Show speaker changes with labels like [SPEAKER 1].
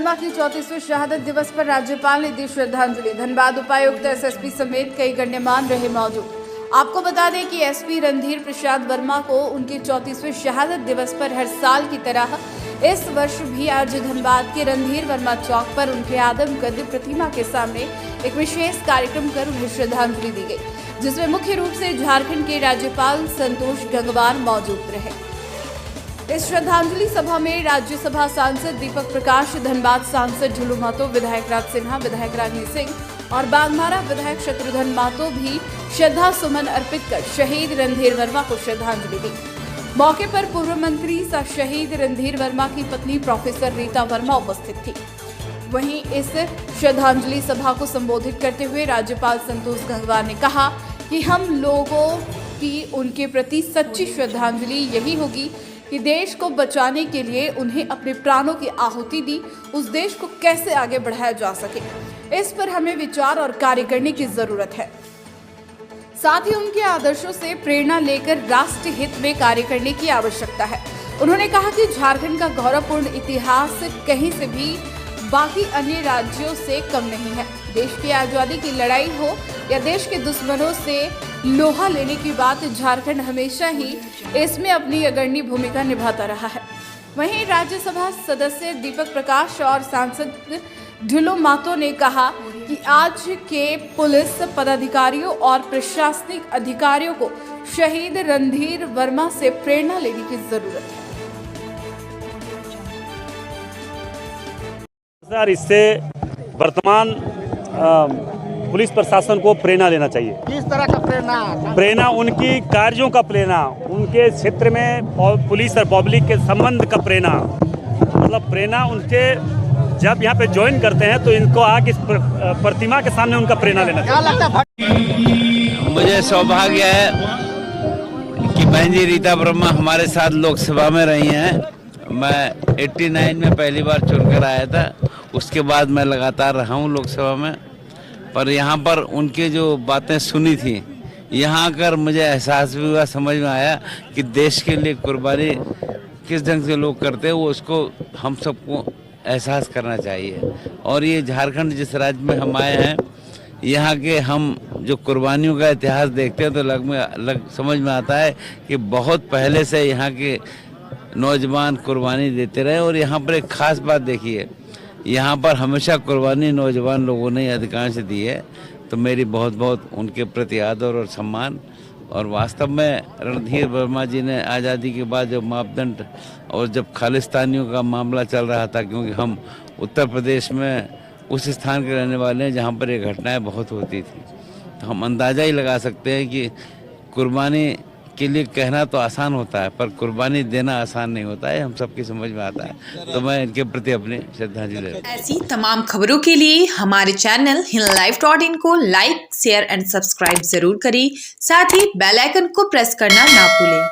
[SPEAKER 1] वर्मा की 34वीं शहादत दिवस पर राज्यपाल ने दी श्रद्धांजलि। धनबाद उपायुक्त एसएसपी समेत कई गण्यमान्य रहे मौजूद। आपको बता दें कि एसपी रणधीर प्रसाद वर्मा को उनकी 34वीं शहादत दिवस पर हर साल की तरह इस वर्ष भी आज धनबाद के रणधीर वर्मा चौक पर उनके आदमकद प्रतिमा के सामने एक विशेष कार्यक्रम कर उन्हें श्रद्धांजलि दी गई, जिसमें मुख्य रूप से झारखंड के राज्यपाल संतोष गंगवार मौजूद रहे। इस श्रद्धांजलि सभा में राज्यसभा सांसद दीपक प्रकाश, धनबाद सांसद ढुलू महतो, विधायक राज सिन्हा, विधायक रागिनी सिंह और बागमारा विधायक शत्रुघ्न महतो भी श्रद्धा सुमन अर्पित कर शहीद रणधीर वर्मा को श्रद्धांजलि दी। मौके पर पूर्व मंत्री सह शहीद रणधीर वर्मा की पत्नी प्रोफेसर रीता वर्मा उपस्थित थी। वहीं इस श्रद्धांजलि सभा को संबोधित करते हुए राज्यपाल संतोष गंगवार ने कहा कि हम लोगों की उनके प्रति सच्ची श्रद्धांजलि यही होगी कि देश को बचाने के लिए उन्हें अपने प्राणों की आहुति दी। उस देश को कैसे आगे बढ़ाया जा सके, इस पर हमें विचार और कार्य करने की जरूरत है। साथ ही उनके आदर्शों से प्रेरणा लेकर राष्ट्र हित में कार्य करने की आवश्यकता है। उन्होंने कहा कि झारखंड का गौरवपूर्ण इतिहास कहीं से भी बाकी अन्य राज्यों से कम नहीं है। देश की आजादी की लड़ाई हो या देश के दुश्मनों से लोहा लेने की बात, झारखंड हमेशा ही इसमें अपनी अग्रणी भूमिका निभाता रहा है। वहीं राज्यसभा सदस्य दीपक प्रकाश और सांसद ढुलू महतो ने कहा कि आज के पुलिस पदाधिकारियों और प्रशासनिक अधिकारियों को शहीद रणधीर वर्मा से प्रेरणा लेने की जरूरत है।
[SPEAKER 2] सर, इससे वर्तमान पुलिस प्रशासन को प्रेरणा लेना चाहिए।
[SPEAKER 3] किस तरह का
[SPEAKER 2] प्रेरणा उनकी कार्यों का प्रेरणा, उनके क्षेत्र में पुलिस और पब्लिक के संबंध का प्रेरणा, मतलब प्रेरणा उनके जब यहाँ पे ज्वाइन करते हैं तो इनको आके इस प्रतिमा के सामने उनका प्रेरणा लेना चाहिए।
[SPEAKER 4] मुझे सौभाग्य है कि बहन जी रीता वर्मा हमारे साथ लोकसभा में रही हैं। मैं 89 में पहली बार चुनकर आया था, उसके बाद मैं लगातार रहा हूँ लोकसभा में। पर यहाँ पर उनकी जो बातें सुनी थी, यहाँ आकर मुझे एहसास भी हुआ, समझ में आया कि देश के लिए कुर्बानी किस ढंग से लोग करते हैं, वो उसको हम सबको एहसास करना चाहिए। और ये झारखंड जिस राज्य में हम आए हैं, यहाँ के हम जो कुर्बानियों का इतिहास देखते हैं तो समझ में आता है कि बहुत पहले से यहाँ के नौजवान कुर्बानी देते रहे। और यहाँ पर एक खास बात देखिए, यहाँ पर हमेशा कुर्बानी नौजवान लोगों ने अधिकांश दी है। तो मेरी बहुत बहुत उनके प्रति आदर और सम्मान। और वास्तव में रणधीर वर्मा जी ने आज़ादी के बाद जो मापदंड और जब खालिस्तानियों का मामला चल रहा था, क्योंकि हम उत्तर प्रदेश में उस स्थान के रहने वाले हैं जहाँ पर ये घटनाएं बहुत होती थी, तो हम अंदाज़ा ही लगा सकते हैं कि कुर्बानी के लिए कहना तो आसान होता है, पर कुर्बानी देना आसान नहीं होता है। हम सबकी समझ में आता है। तो मैं इनके प्रति अपनी श्रद्धांजलि।
[SPEAKER 5] ऐसी तमाम खबरों के लिए हमारे चैनल हिंदलाइव.in को लाइक, शेयर एंड सब्सक्राइब जरूर करें। साथ ही बेल आइकन को प्रेस करना ना भूलें।